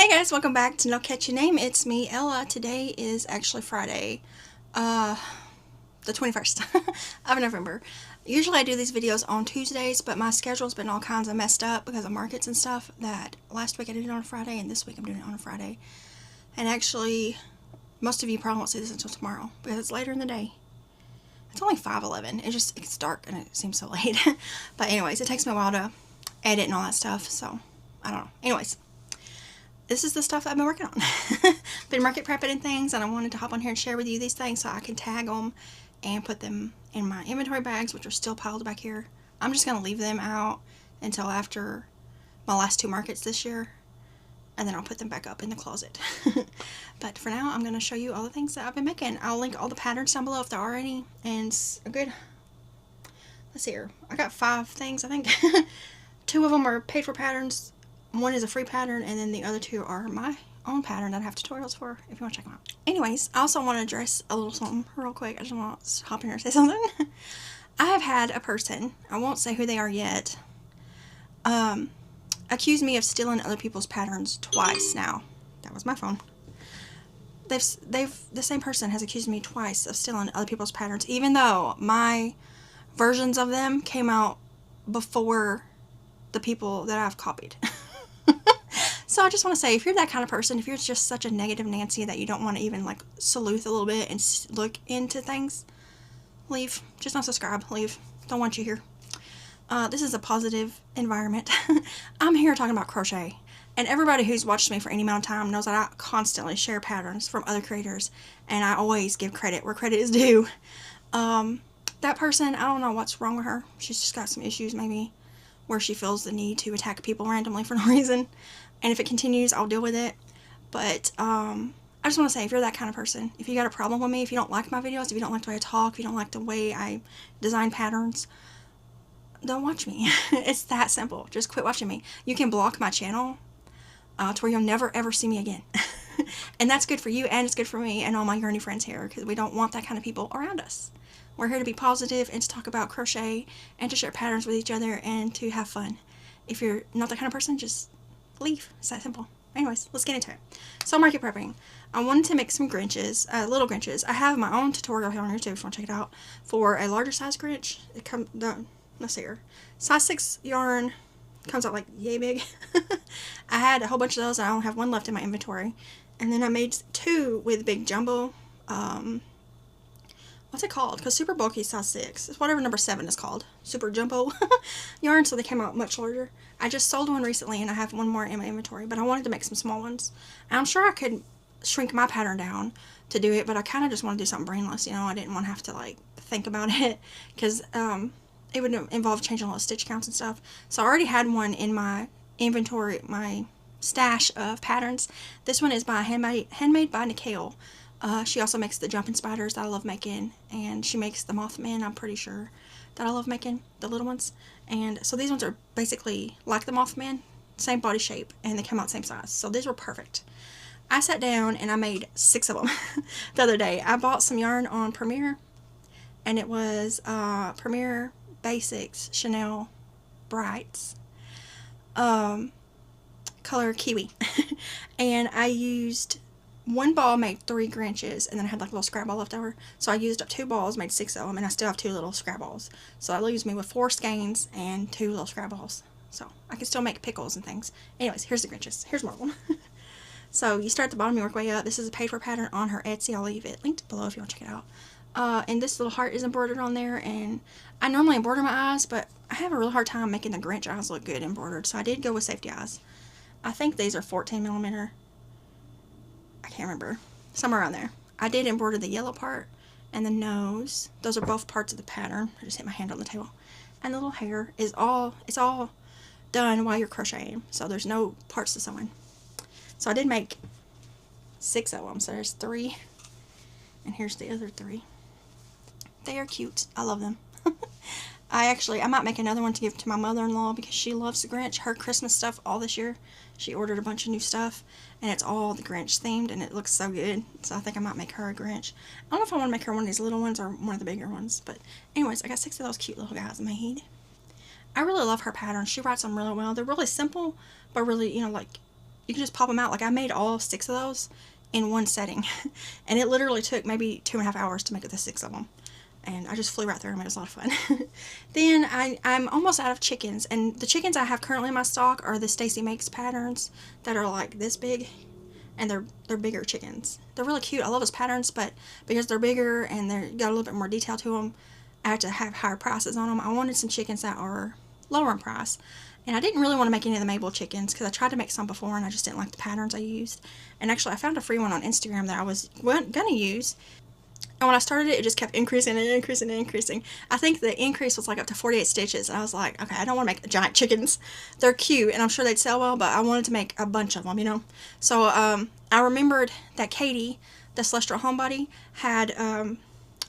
Hey guys, welcome back to No Catchy Name. It's me, Ella. Today is actually Friday, the 21st of November. Usually I do these videos on Tuesdays, but my schedule's been all kinds of messed up because of markets and stuff, that last week I did it on a Friday, and this week I'm doing it on a Friday. And actually, most of you probably won't see this until tomorrow, because it's later in the day. It's only 5:11. It's dark and it seems so late. But anyways, it takes me a while to edit and all that stuff, so I don't know. Anyways, this is the stuff I've been working on. Been market prepping and things, and I wanted to hop on here and share with you these things so I can tag them and put them in my inventory bags, which are still piled back here. I'm just going to leave them out until after my last two markets this year, and then I'll put them back up in the closet. But for now, I'm going to show you all the things that I've been making. I'll link all the patterns down below if there are any, and a good, let's see here, I got 5 things, I think. 2 of them are paid for patterns. One is a free pattern, and then the other 2 are my own pattern that I have tutorials for if you want to check them out. Anyways, I also want to address a little something real quick. I just want to hop in here and say something. I have had a person, I won't say who they are yet, accuse me of stealing other people's patterns twice now. That was my phone. The same person has accused me twice of stealing other people's patterns, even though my versions of them came out before the people that I've copied. So I just want to say, if you're that kind of person, if you're just such a negative Nancy that you don't want to even like sleuth a little bit and look into things, leave. Just unsubscribe. Leave. Don't want you here. This is a positive environment. I'm here talking about crochet, and everybody who's watched me for any amount of time knows that I constantly share patterns from other creators, and I always give credit where credit is due. That person, I don't know what's wrong with her. She's just got some issues maybe where she feels the need to attack people randomly for no reason. And if it continues, I'll deal with it. But I just want to say, if you're that kind of person, if you got a problem with me, if you don't like my videos, if you don't like the way I talk, if you don't like the way I design patterns, don't watch me. It's that simple. Just quit watching me. You can block my channel to where you'll never ever see me again. And that's good for you, and it's good for me and all my yearning friends here, because we don't want that kind of people around us. We're here to be positive and to talk about crochet and to share patterns with each other and to have fun. If you're not that kind of person, just leave. It's that simple. Anyways, let's get into it. So, market prepping. I wanted to make some Grinches, little Grinches. I have my own tutorial here on YouTube if you want to check it out for a larger size Grinch. It comes down, let's see here, size 6 yarn, comes out like yay big. I had a whole bunch of those, and I only have 1 left in my inventory. And then I made 2 with big jumbo, what's it called? Because super bulky size 6. It's whatever number 7 is called. Super jumbo yarn, so they came out much larger. I just sold one recently, and I have 1 more in my inventory, but I wanted to make some small ones. And I'm sure I could shrink my pattern down to do it, but I kind of just want to do something brainless, you know. I didn't want to have to, like, think about it, because it would involve changing all the stitch counts and stuff. So I already had one in my inventory, my stash of patterns. This one is by handmade by Nicole. She also makes the jumping spiders that I love making, and she makes the Mothman, I'm pretty sure, that I love making, the little ones. And so these ones are basically like the Mothman, same body shape, and they come out same size. So these were perfect. I sat down and I made 6 of them the other day. I bought some yarn on Premier, and it was Premier Basics Chanel Brights, color Kiwi. And I used 1 ball, made 3 Grinches, and then I had like a little scrap ball left over. So I used up 2 balls, made 6 of them, and I still have 2 little scrap balls. So that leaves me with 4 skeins and 2 little scrap balls. So I can still make pickles and things. Anyways, here's the Grinches. Here's more of them. So you start at the bottom, you work way up. This is a paid for pattern on her Etsy. I'll leave it linked below if you want to check it out. And this little heart is embroidered on there, and I normally embroider my eyes, but I have a real hard time making the Grinch eyes look good embroidered, so I did go with safety eyes. I think these are 14mm. I can't remember. Somewhere around there. I did embroider the yellow part and the nose. Those are both parts of the pattern. I just hit my hand on the table. And the little hair is it's all done while you're crocheting, so there's no parts to sew in. So I did make 6 of them. So there's 3, and here's the other 3. They are cute. I love them. I might make another one to give to my mother-in-law, because she loves the Grinch. Her Christmas stuff all this year, she ordered a bunch of new stuff, and it's all the Grinch themed, and it looks so good. So I think I might make her a Grinch. I don't know if I want to make her one of these little ones or one of the bigger ones, but anyways, I got 6 of those cute little guys made. I really love her patterns. She writes them really well. They're really simple, but really, you know, like you can just pop them out. Like I made all 6 of those in one setting, and it literally took maybe 2.5 hours to make it the 6 of them. And I just flew right through them. It was a lot of fun. Then I'm almost out of chickens, and the chickens I have currently in my stock are the Stacy Makes patterns that are like this big, and they're bigger chickens. They're really cute. I love those patterns, but because they're bigger and they're got a little bit more detail to them, I have to have higher prices on them. I wanted some chickens that are lower in price, and I didn't really want to make any of the Mabel chickens because I tried to make some before and I just didn't like the patterns I used. And actually, I found a free one on Instagram that I was gonna use. And when I started it, it just kept increasing and increasing and increasing. I think the increase was like up to 48 stitches. And I was like, okay, I don't want to make giant chickens. They're cute, and I'm sure they'd sell well, but I wanted to make a bunch of them, you know. So I remembered that Katie, the Celestial Homebody, had a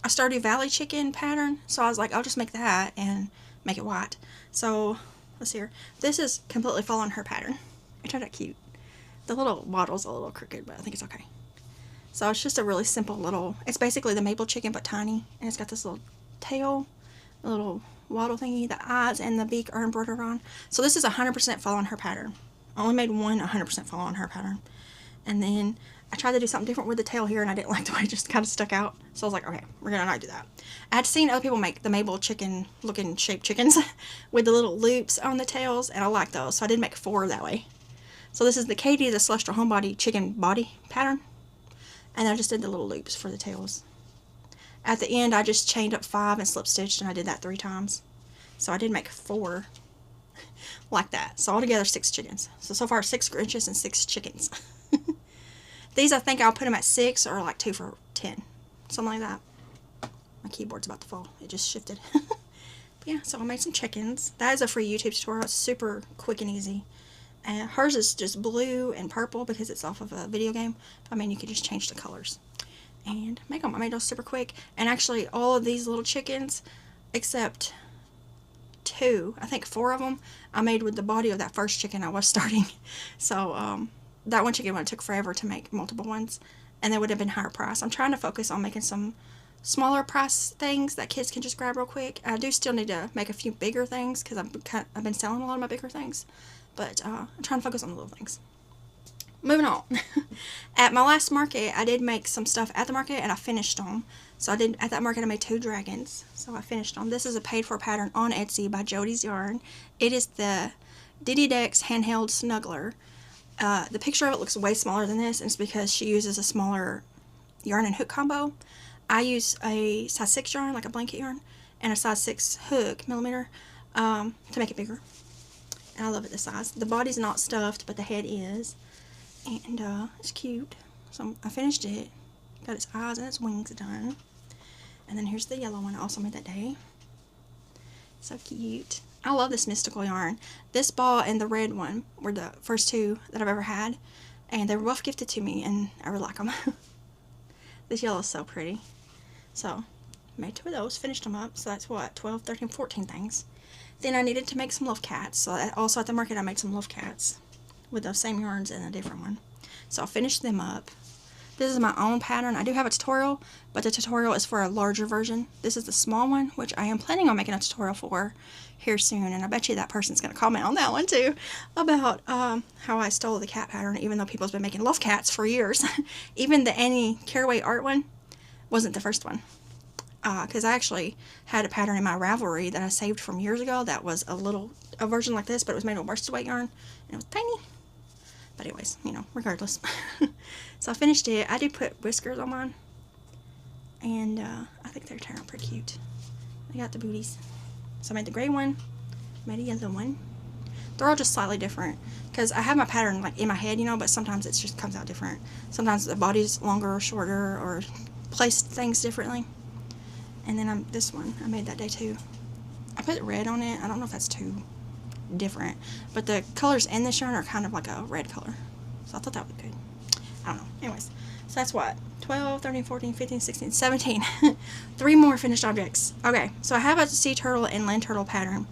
Stardew Valley chicken pattern. So I was like, I'll just make that and make it white. So let's see here. This is completely following her pattern. It turned out cute. The little wattle's a little crooked, but I think it's okay. So it's just a really simple little, it's basically the Mabel chicken but tiny, and it's got this little tail, a little waddle thingy, the eyes and the beak are embroidered on. So this is 100% following her pattern. I only made one 100% following her pattern. And then I tried to do something different with the tail here, and I didn't like the way it just kind of stuck out. So I was like, okay, we're going to not do that. I had seen other people make the Mabel chicken looking shaped chickens with the little loops on the tails, and I like those. So I did make 4 that way. So this is the Katie, the Celestial Homebody chicken body pattern. And I just did the little loops for the tails. At the end, I just chained up 5 and slip stitched, and I did that 3 times. So I did make 4 like that. So altogether 6 chickens. So far 6 Grinches and 6 chickens. These, I think I'll put them at 6 or like 2 for 10. Something like that. My keyboard's about to fall. It just shifted. But yeah, so I made some chickens. That is a free YouTube tutorial. It's super quick and easy. And hers is just blue and purple because it's off of a video game. I mean, you can just change the colors and make them. I made those super quick. And actually, all of these little chickens, except 2, I think 4 of them, I made with the body of that first chicken I was starting. So, that one chicken took forever to make multiple ones, and they would have been higher price. I'm trying to focus on making some smaller price things that kids can just grab real quick. I do still need to make a few bigger things because I've been selling a lot of my bigger things. But I'm trying to focus on the little things. Moving on. At my last market, I did make some stuff at the market, and I finished them. So I did, at that market, I made 2 dragons. So I finished them. This is a paid-for pattern on Etsy by Jody's Yarn. It is the Diddy Dex handheld snuggler. The picture of it looks way smaller than this, and it's because she uses a smaller yarn and hook combo. I use a size 6 yarn, like a blanket yarn, and a size 6 hook, millimeter, to make it bigger. And I love it this size. The body's not stuffed, but the head is. And it's cute. So I finished it. Got its eyes and its wings done. And then here's the yellow one I also made that day. So cute. I love this mystical yarn. This ball and the red one were the first 2 that I've ever had. And they were both gifted to me, and I really like them. This yellow is so pretty. So, made 2 of those. Finished them up. So that's what? 12, 13, 14 things. Then I needed to make some love cats. So also at the market I made some love cats with those same yarns and a different one. So I finished them up. This is my own pattern. I do have a tutorial, but the tutorial is for a larger version. This is the small one, which I am planning on making a tutorial for here soon. And I bet you that person's going to comment on that one too about how I stole the cat pattern, even though people's been making love cats for years. Even the Annie Caraway art one wasn't the first one. Because I actually had a pattern in my Ravelry that I saved from years ago that was a version like this, but it was made of worsted weight yarn, and it was tiny. But anyways, you know, regardless. So I finished it. I did put whiskers on mine, and I think they're turning out pretty cute. I got the booties. So I made the gray one, made a yellow one. They're all just slightly different, because I have my pattern like in my head, you know, but sometimes it just comes out different. Sometimes the body's longer or shorter, or placed things differently. And then this one, I made that day too. I put red on it. I don't know if that's too different. But the colors in this yarn are kind of like a red color. So I thought that would be good. I don't know. Anyways, so that's what? 12, 13, 14, 15, 16, 17. 3 more finished objects. Okay, so I have a sea turtle and land turtle pattern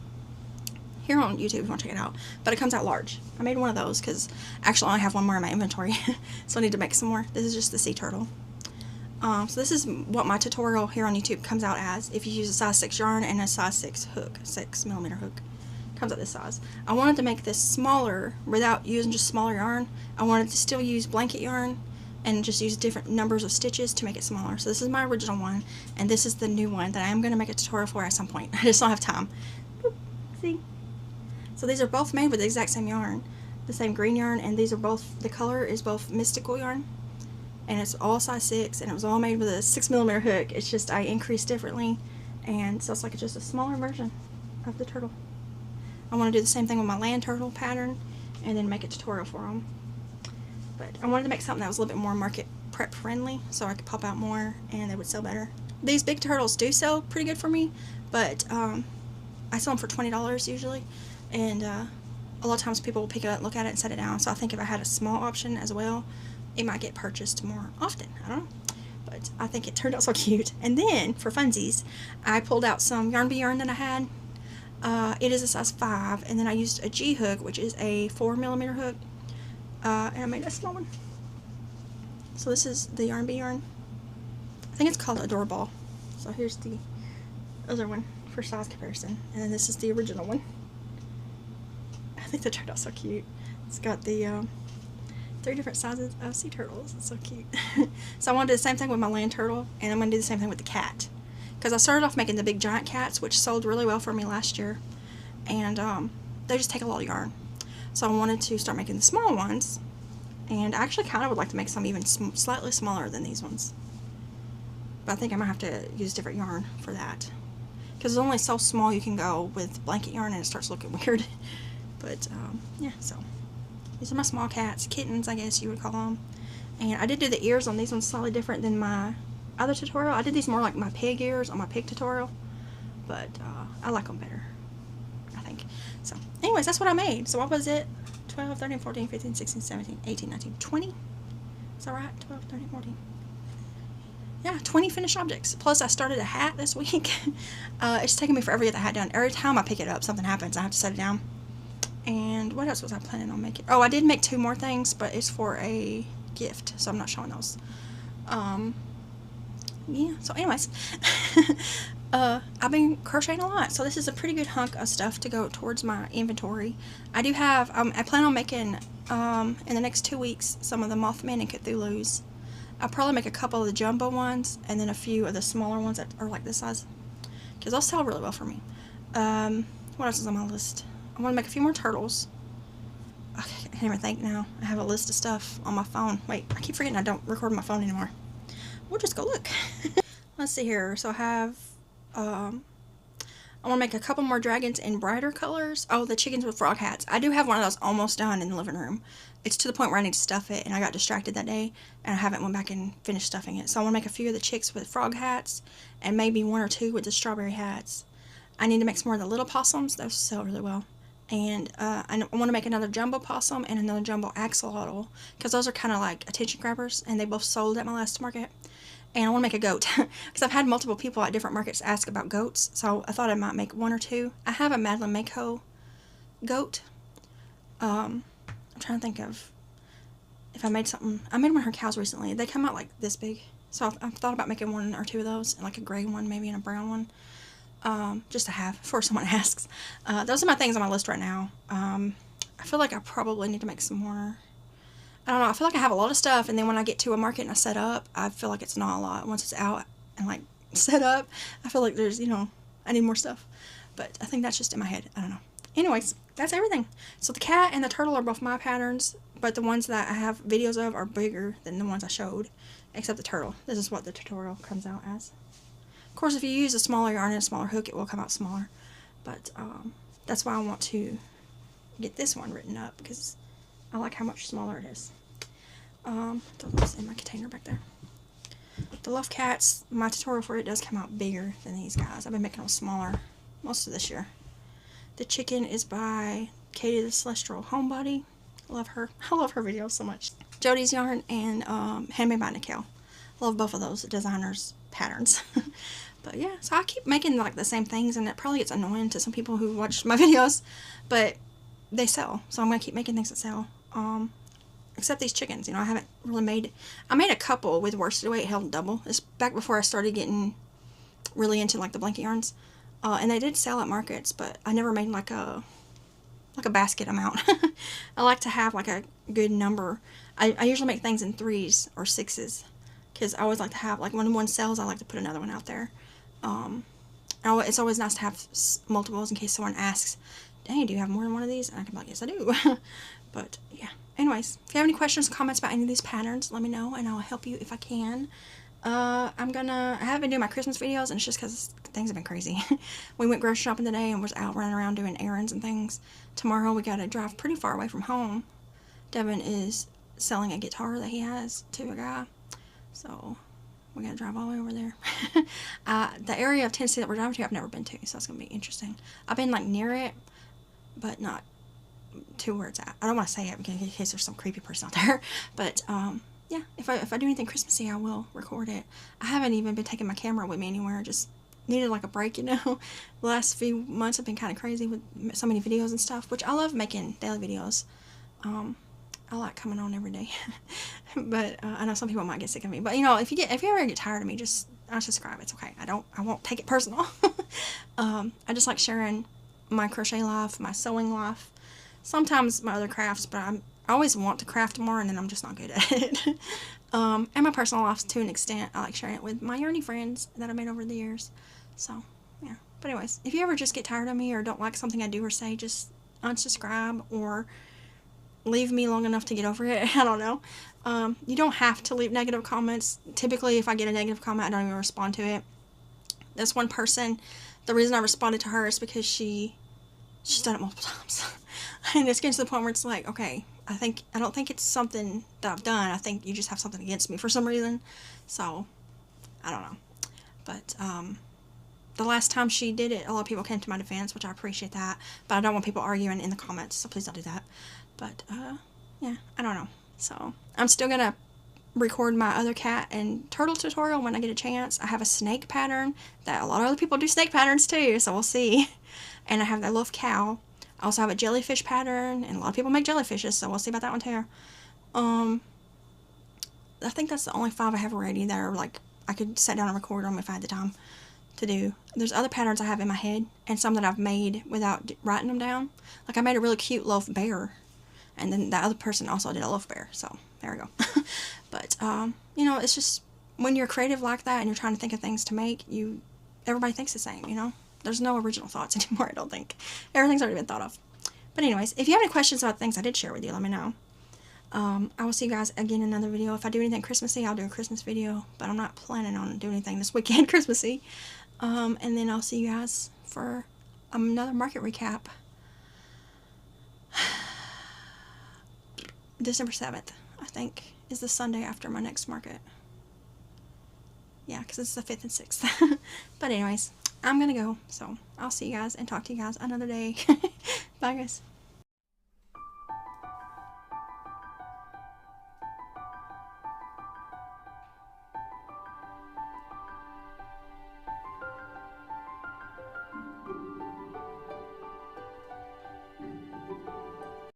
here on YouTube if you want to check it out. But it comes out large. I made one of those because actually I only have 1 more in my inventory. So I need to make some more. This is just the sea turtle. So this is what my tutorial here on YouTube comes out as if you use a size 6 yarn and a size 6 hook, 6mm hook. Comes out this size. I wanted to make this smaller without using just smaller yarn. I wanted to still use blanket yarn and just use different numbers of stitches to make it smaller. So this is my original one, and this is the new one that I am going to make a tutorial for at some point. I just don't have time. Boop. See? So these are both made with the exact same yarn, the same green yarn, and these are both, the color is both mystical yarn, and it's all size 6, and it was all made with a 6mm hook. It's just I increased differently, and so it's like just a smaller version of the turtle. I want to do the same thing with my land turtle pattern and then make a tutorial for them. But I wanted to make something that was a little bit more market prep friendly so I could pop out more and they would sell better. These big turtles do sell pretty good for me, but I sell them for $20 usually, and a lot of times people will pick it up, look at it, and set it down. So I think if I had a small option as well, it might get purchased more often. I don't know. But I think it turned out so cute. And then, for funsies, I pulled out some Yarn Bee yarn that I had. It is a size 5, and then I used a G hook, which is a 4mm hook, and I made a small one. So this is the Yarn Bee yarn. I think it's called Adorable. So here's the other one for size comparison, and then this is the original one. I think that turned out so cute. It's got the 3 different sizes of sea turtles. It's so cute. So I want to do the same thing with my land turtle, and I'm going to do the same thing with the cat. Because I started off making the big giant cats, which sold really well for me last year, and they just take a lot of yarn. So I wanted to start making the small ones, and I actually kind of would like to make some even slightly smaller than these ones. But I think I might have to use different yarn for that, because it's only so small you can go with blanket yarn and it starts looking weird. But yeah, so these are my small cats, kittens I guess you would call them. And I did do the ears on these ones slightly different than my other tutorial. I did these more like my pig ears on my pig tutorial, but I like them better, I think. So anyways, that's what I made. So what was it? 12, 13, 14, 15, 16, 17, 18, 19, 20? Is that right? 12, 13, 14. Yeah, 20 finished objects. Plus I started a hat this week. It's taking me forever to get the hat done. Every time I pick it up, something happens. I have to set it down. And what else was I planning on making? Oh, I did make 2 more things, but it's for a gift, so I'm not showing those. Yeah, so anyways, I've been crocheting a lot, so this is a pretty good hunk of stuff to go towards my inventory. I do have, I plan on making, in the next 2 weeks, some of the Mothman and Cthulhu's. I'll probably make a couple of the jumbo ones, and then a few of the smaller ones that are like this size, because they'll sell really well for me. What else is on my list? I want to make a few more turtles. I can't even think now. I have a list of stuff on my phone. Wait, I keep forgetting I don't record on my phone anymore. We'll just go look. Let's see here. So I have, I want to make a couple more dragons in brighter colors. Oh, the chickens with frog hats. I do have one of those almost done in the living room. It's to the point where I need to stuff it, and I got distracted that day, and I haven't went back and finished stuffing it. So I want to make a few of the chicks with frog hats, and maybe 1 or 2 with the strawberry hats. I need to make some more of the little possums. Those sell really well. And I want to make another jumbo possum and another jumbo axolotl, because those are kind of like attention grabbers, and they both sold at my last market. And I want to make a goat, because I've had multiple people at different markets ask about goats, so I thought I might make 1 or 2. I have a Madeline Mako goat. I'm trying to think of if I made something. I made one of her cows recently. They come out like this big, so I've thought about making 1 or 2 of those, and like a gray one maybe and a brown one. Just to have before someone asks. Those are my things on my list right now. I feel like I probably need to make some more. I don't know, I feel like I have a lot of stuff, and then when I get to a market and I set up, I feel like it's not a lot. Once it's out and like set up, I feel like there's, you know, I need more stuff. But I think that's just in my head. I don't know. Anyways, that's everything. So the cat and the turtle are both my patterns, but the ones that I have videos of are bigger than the ones I showed, except the turtle. This is what the tutorial comes out as. Of course, if you use a smaller yarn and a smaller hook, it will come out smaller. But that's why I want to get this one written up, because I like how much smaller it is. Throw those in my container back there. The Love Cats, my tutorial for it does come out bigger than these guys. I've been making them smaller most of this year. The chicken is by Katie the Celestial Homebody. I love her. I love her videos so much. Jody's Yarn and Handmade by Nicole. Love both of those designers' patterns. But yeah, so I keep making like the same things, and it probably gets annoying to some people who watch my videos, but they sell, so I'm going to keep making things that sell. Except these chickens, you know, I haven't really made, I made a couple with worsted weight held double. It's back before I started getting really into like the blanket yarns, and they did sell at markets, but I never made like a like a basket amount. I like to have like a good number. I usually make things in 3s or 6s because I always like to have, like, when one sells, I like to put another one out there. It's always nice to have multiples in case someone asks, "Dang, do you have more than one of these?" And I can be like, "Yes, I do." But yeah. Anyways, if you have any questions or comments about any of these patterns, let me know and I'll help you if I can. I haven't been doing my Christmas videos, and it's just because things have been crazy. We went grocery shopping today and was out running around doing errands and things. Tomorrow we gotta drive pretty far away from home. Devin is selling a guitar that he has to a guy, so we gotta drive all the way over there. The area of Tennessee that we're driving to, I've never been to, so it's gonna be interesting. I've been, like, near it, but not to where it's at. I don't want to say it in case there's some creepy person out there, but yeah, if I do anything Christmassy, I will record it. I haven't even been taking my camera with me anywhere. Just needed, like, a break, you know. The last few months have been kind of crazy with so many videos and stuff, which I love making daily videos. I like coming on every day. But I know some people might get sick of me. But, you know, if you ever get tired of me, just unsubscribe. It's okay. I won't take it personal. I just like sharing my crochet life, my sewing life, sometimes my other crafts, but I always want to craft more, and then I'm just not good at it. And my personal life, to an extent. I like sharing it with my yarny friends that I made over the years. So, yeah. But anyways, if you ever just get tired of me or don't like something I do or say, just unsubscribe or leave me long enough to get over it. I don't know. You don't have to leave negative comments. Typically, if I get a negative comment, I don't even respond to it. This one person, the reason I responded to her is because she's done it multiple times. And it's getting to the point where it's like, okay, I don't think it's something that I've done. I think you just have something against me for some reason. So, I don't know. But, the last time she did it, a lot of people came to my defense, which I appreciate that. But I don't want people arguing in the comments, so please don't do that. But, yeah, I don't know. So, I'm still going to record my other cat and turtle tutorial when I get a chance. I have a snake pattern that a lot of other people do snake patterns too, so we'll see. And I have that little cow. I also have a jellyfish pattern, and a lot of people make jellyfishes, so we'll see about that one too. I think that's the only 5 I have already that are, like, I could sit down and record them if I had the time to do. There's other patterns I have in my head, and some that I've made without writing them down. Like, I made a really cute loaf bear, and then that other person also did a loaf bear, so there we go. But, you know, it's just, when you're creative like that and you're trying to think of things to make, everybody thinks the same, you know? There's no original thoughts anymore, I don't think. Everything's already been thought of. But anyways, if you have any questions about things I did share with you, let me know. I will see you guys again in another video. If I do anything Christmassy, I'll do a Christmas video, but I'm not planning on doing anything this weekend Christmassy. And then I'll see you guys for another market recap. December 7th, I think, is the Sunday after my next market. Yeah, because it's the 5th and 6th. But anyways, I'm going to go. So I'll see you guys and talk to you guys another day. Bye, guys.